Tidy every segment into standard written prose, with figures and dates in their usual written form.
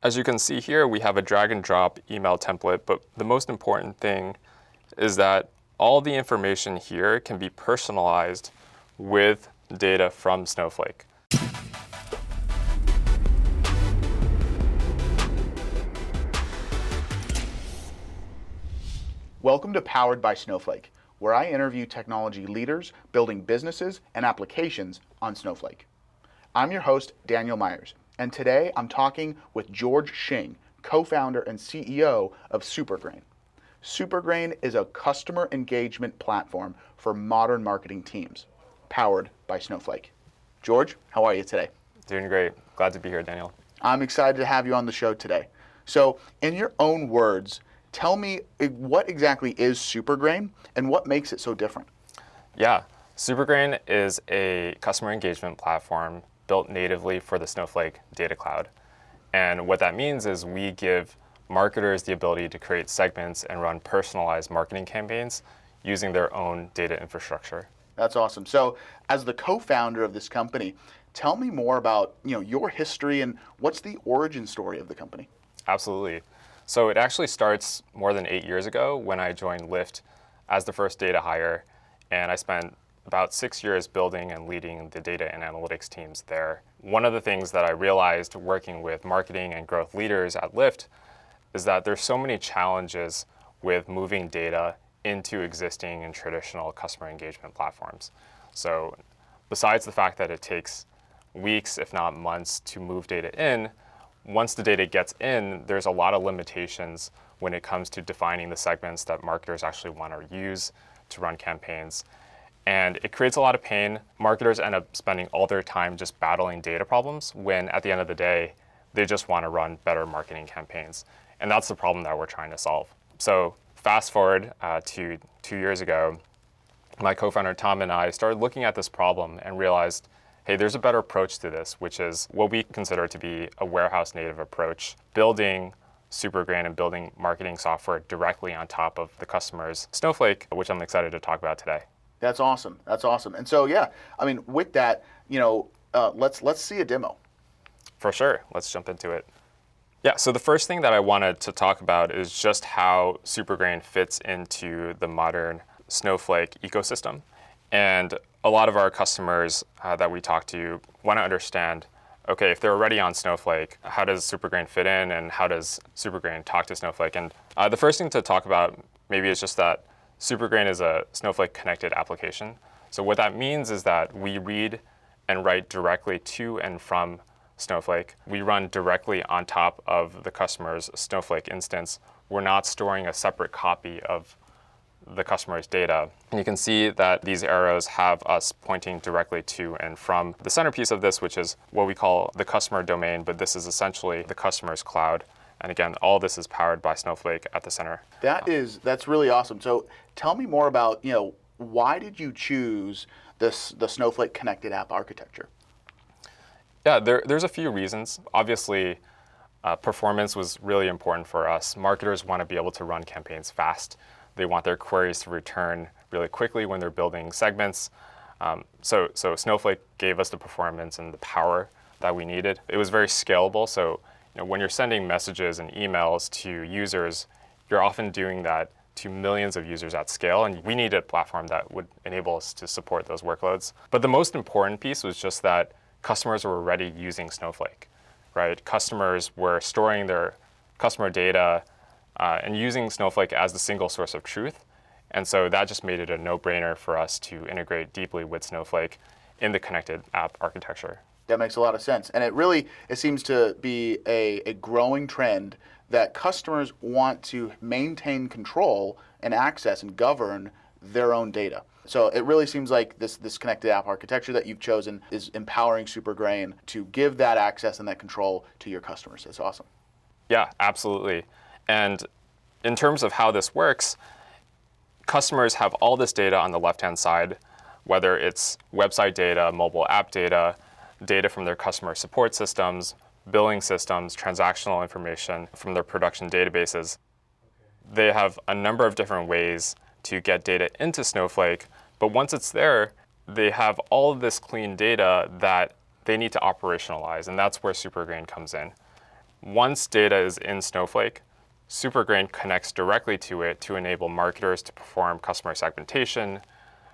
As you can see here, we have a drag and drop email template, but the most important thing is that all the information here can be personalized with data from Snowflake. Welcome to Powered by Snowflake, where I interview technology leaders building businesses and applications on Snowflake. I'm your host, Daniel Myers, and today I'm talking with George Xing, co-founder and CEO of Supergrain. Supergrain is a customer engagement platform for modern marketing teams, powered by Snowflake. George, how are you today? Doing great. Glad to be here, Daniel. I'm excited to have you on the show today. So, in your own words, tell me what exactly is Supergrain and what makes it so different? Yeah, Supergrain is a customer engagement platform built natively for the Snowflake Data Cloud. And what that means is we give marketers the ability to create segments and run personalized marketing campaigns using their own data infrastructure. That's awesome. So, as the co-founder of this company, tell me more about your history and what's the origin story of the company? Absolutely. So it actually starts more than 8 years ago when I joined Lyft as the first data hire, and I spent about 6 years building and leading the data and analytics teams there. One of the things that I realized working with marketing and growth leaders at Lyft is that there's so many challenges with moving data into existing and traditional customer engagement platforms. So besides the fact that it takes weeks, if not months, to move data in, once the data gets in, there's a lot of limitations when it comes to defining the segments that marketers actually want to use to run campaigns. And it creates a lot of pain. Marketers end up spending all their time just battling data problems when at the end of the day, they just want to run better marketing campaigns. And that's the problem that we're trying to solve. So fast forward to 2 years ago, my co-founder Tom and I started looking at this problem and realized, hey, there's a better approach to this, which is what we consider to be a warehouse native approach, building Supergrain and building marketing software directly on top of the customer's Snowflake, which I'm excited to talk about today. That's awesome. That's awesome. And so, yeah, I mean, with that, let's see a demo. For sure. Let's jump into it. Yeah, so the first thing that I wanted to talk about is just how Supergrain fits into the modern Snowflake ecosystem. And a lot of our customers that we talk to want to understand, okay, if they're already on Snowflake, how does Supergrain fit in and how does Supergrain talk to Snowflake? And the first thing to talk about maybe is just that Supergrain is a Snowflake connected application. So what that means is that we read and write directly to and from Snowflake. We run directly on top of the customer's Snowflake instance. We're not storing a separate copy of the customer's data. And you can see that these arrows have us pointing directly to and from the centerpiece of this, which is what we call the customer domain, but this is essentially the customer's cloud. And again, all this is powered by Snowflake at the center. That's really awesome. So tell me more about, why did you choose the Snowflake connected app architecture? Yeah, there's a few reasons. Obviously, performance was really important for us. Marketers want to be able to run campaigns fast. They want their queries to return really quickly when they're building segments. So Snowflake gave us the performance and the power that we needed. It was very scalable. So when you're sending messages and emails to users, you're often doing that to millions of users at scale. And we needed a platform that would enable us to support those workloads. But the most important piece was just that customers were already using Snowflake, right? Customers were storing their customer data and using Snowflake as the single source of truth. And so that just made it a no-brainer for us to integrate deeply with Snowflake in the connected app architecture. That makes a lot of sense. And it seems to be a growing trend that customers want to maintain control and access and govern their own data. So it really seems like this connected app architecture that you've chosen is empowering Supergrain to give that access and that control to your customers. That's awesome. Yeah, absolutely. And in terms of how this works, customers have all this data on the left-hand side, whether it's website data, mobile app data, data from their customer support systems, billing systems, transactional information from their production databases. They have a number of different ways to get data into Snowflake, but once it's there, they have all of this clean data that they need to operationalize, and that's where Supergrain comes in. Once data is in Snowflake, Supergrain connects directly to it to enable marketers to perform customer segmentation,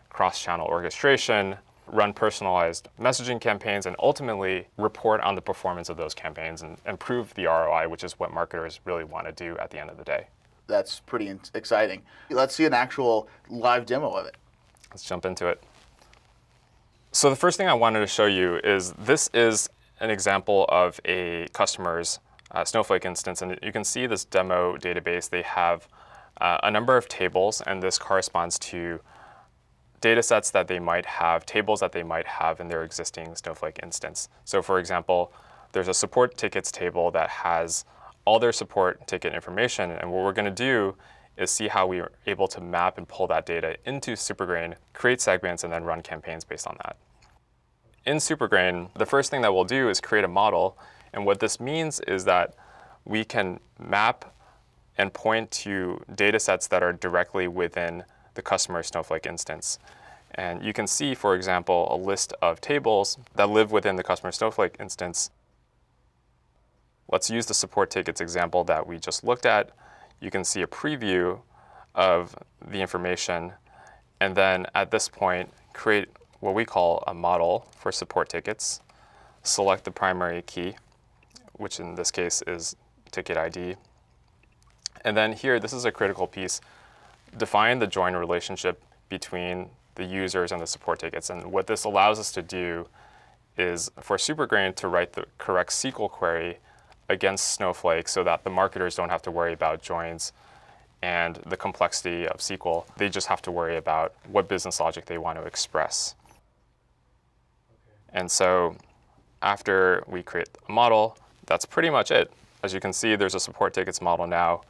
cross-channel orchestration, run personalized messaging campaigns, and ultimately report on the performance of those campaigns and improve the ROI, which is what marketers really want to do at the end of the day. That's pretty exciting. Let's see an actual live demo of it. Let's jump into it. So the first thing I wanted to show you is this is an example of a customer's Snowflake instance. And you can see this demo database. They have a number of tables, and this corresponds to data sets that they might have, tables that they might have in their existing Snowflake instance. So for example, there's a support tickets table that has all their support ticket information. And what we're going to do is see how we are able to map and pull that data into Supergrain, create segments, and then run campaigns based on that. In Supergrain, the first thing that we'll do is create a model. And what this means is that we can map and point to data sets that are directly within the customer Snowflake instance. And you can see, for example, a list of tables that live within the customer Snowflake instance. Let's use the support tickets example that we just looked at. You can see a preview of the information, and then at this point, create what we call a model for support tickets. Select the primary key, which in this case is ticket ID. And then here, this is a critical piece. Define the join relationship between the users and the support tickets. And what this allows us to do is for Supergrain to write the correct SQL query against Snowflake so that the marketers don't have to worry about joins and the complexity of SQL. They just have to worry about what business logic they want to express. And so after we create a model, that's pretty much it. As you can see, there's a support tickets model now.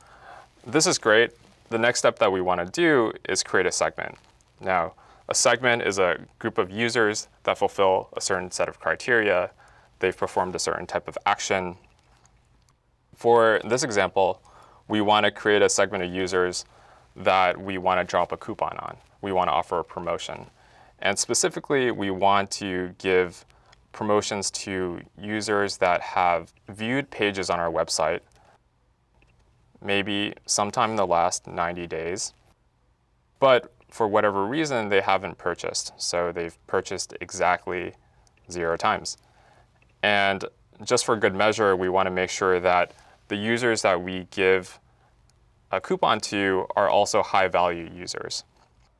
This is great. The next step that we want to do is create a segment. Now, a segment is a group of users that fulfill a certain set of criteria. They've performed a certain type of action. For this example, we want to create a segment of users that we want to drop a coupon on. We want to offer a promotion. And specifically, we want to give promotions to users that have viewed pages on our website maybe sometime in the last 90 days, but for whatever reason, they haven't purchased. So they've purchased exactly 0 times. And just for good measure, we want to make sure that the users that we give a coupon to are also high-value users.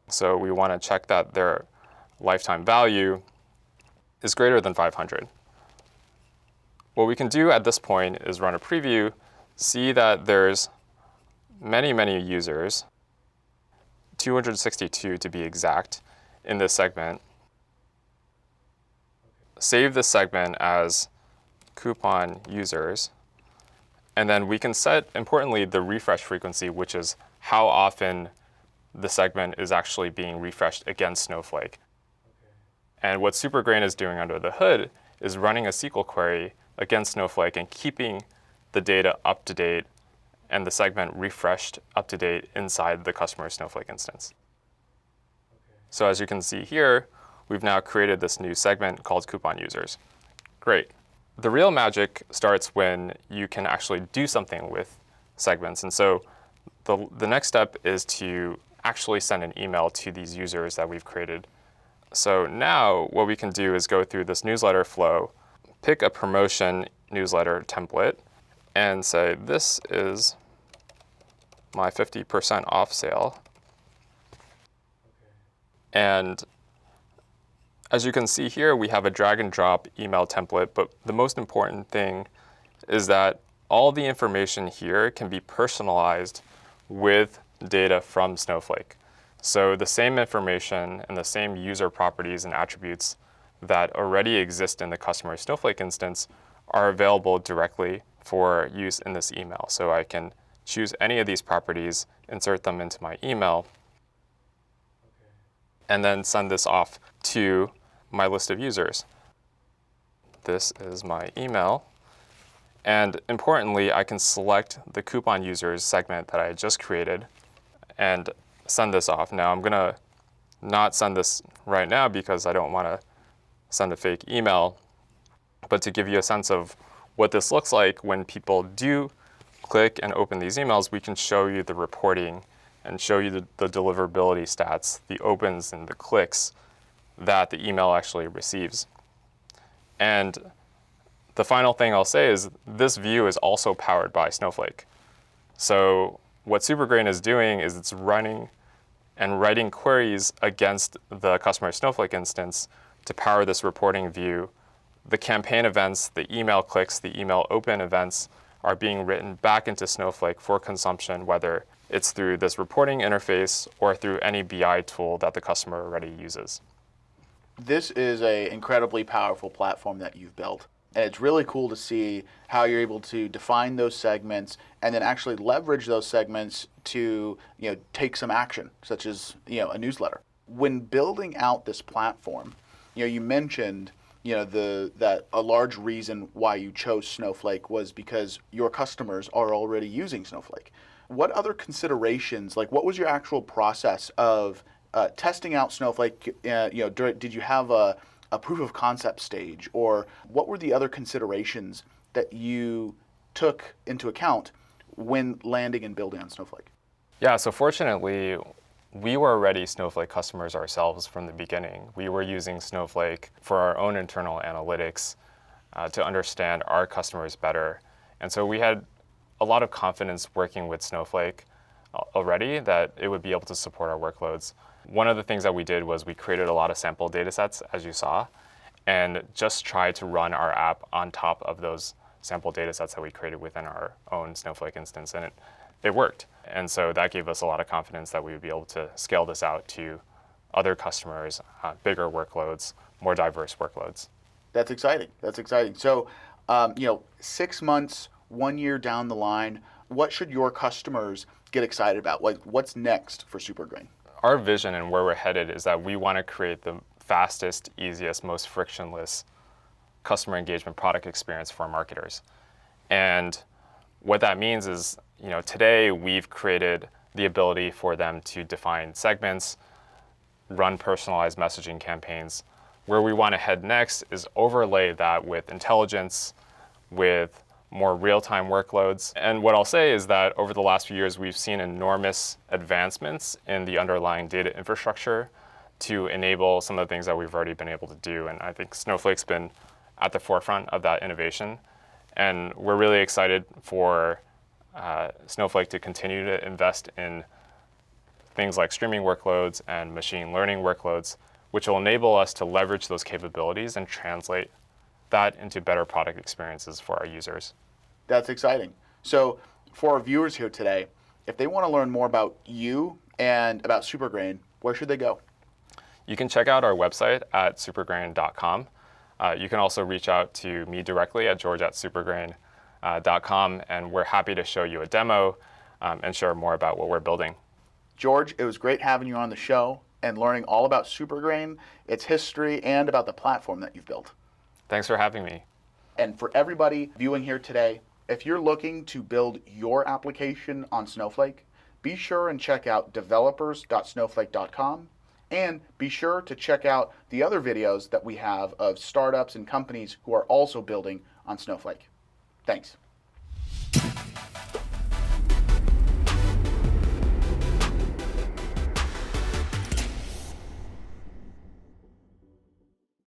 So we want to check that their lifetime value is greater than 500. What we can do at this point is run a preview, see that there's many, many users, 262 to be exact, in this segment. Save this segment as coupon users. And then we can set, importantly, the refresh frequency, which is how often the segment is actually being refreshed against Snowflake. And what Supergrain is doing under the hood is running a SQL query against Snowflake and keeping the data up to date and the segment refreshed up to date inside the customer Snowflake instance. So as you can see here, we've now created this new segment called coupon users. Great. The real magic starts when you can actually do something with segments. And so the next step is to actually send an email to these users that we've created. So now what we can do is go through this newsletter flow, pick a promotion newsletter template, and say, this is my 50% off sale. And as you can see here, we have a drag and drop email template, but the most important thing is that all the information here can be personalized with data from Snowflake. So the same information and the same user properties and attributes that already exist in the customer Snowflake instance are available directly for use in this email. So I can choose any of these properties, insert them into my email, and then send this off to my list of users. This is my email. And importantly, I can select the coupon users segment that I just created and send this off. Now, I'm going to not send this right now because I don't want to send a fake email. But to give you a sense of what this looks like when people do click and open these emails, we can show you the reporting and show you the deliverability stats, the opens and the clicks that the email actually receives. And the final thing I'll say is this view is also powered by Snowflake. So what Supergrain is doing is it's running and writing queries against the customer Snowflake instance to power this reporting view. The campaign events, the email clicks, the email open events are being written back into Snowflake for consumption, whether it's through this reporting interface or through any BI tool that the customer already uses. This is an incredibly powerful platform that you've built. And it's really cool to see how you're able to define those segments and then actually leverage those segments to take some action, such as a newsletter. When building out this platform, you mentioned that a large reason why you chose Snowflake was because your customers are already using Snowflake. What other considerations, like what was your actual process of testing out Snowflake? Did you have a proof of concept stage, or what were the other considerations that you took into account when landing and building on Snowflake? Yeah, so fortunately, we were already Snowflake customers ourselves from the beginning. We were using Snowflake for our own internal analytics to understand our customers better. And so we had a lot of confidence working with Snowflake already that it would be able to support our workloads. One of the things that we did was we created a lot of sample data sets, as you saw, and just tried to run our app on top of those sample data sets that we created within our own Snowflake instance, and it worked. And so that gave us a lot of confidence that we would be able to scale this out to other customers, bigger workloads, more diverse workloads. That's exciting. That's exciting. So, 6 months, 1 year down the line, what should your customers get excited about? Like, what's next for Supergrain? Our vision and where we're headed is that we want to create the fastest, easiest, most frictionless customer engagement product experience for marketers. And what that means is, today we've created the ability for them to define segments, run personalized messaging campaigns. Where we want to head next is overlay that with intelligence, with more real-time workloads. And what I'll say is that over the last few years, we've seen enormous advancements in the underlying data infrastructure to enable some of the things that we've already been able to do. And I think Snowflake's been at the forefront of that innovation. And we're really excited for Snowflake to continue to invest in things like streaming workloads and machine learning workloads, which will enable us to leverage those capabilities and translate that into better product experiences for our users. That's exciting. So for our viewers here today, if they want to learn more about you and about Supergrain, where should they go? You can check out our website at supergrain.com. You can also reach out to me directly at george@supergrain.com, and we're happy to show you a demo and share more about what we're building. George, it was great having you on the show and learning all about Supergrain, its history, and about the platform that you've built. Thanks for having me. And for everybody viewing here today, if you're looking to build your application on Snowflake, be sure and check out developers.snowflake.com, and be sure to check out the other videos that we have of startups and companies who are also building on Snowflake. Thanks.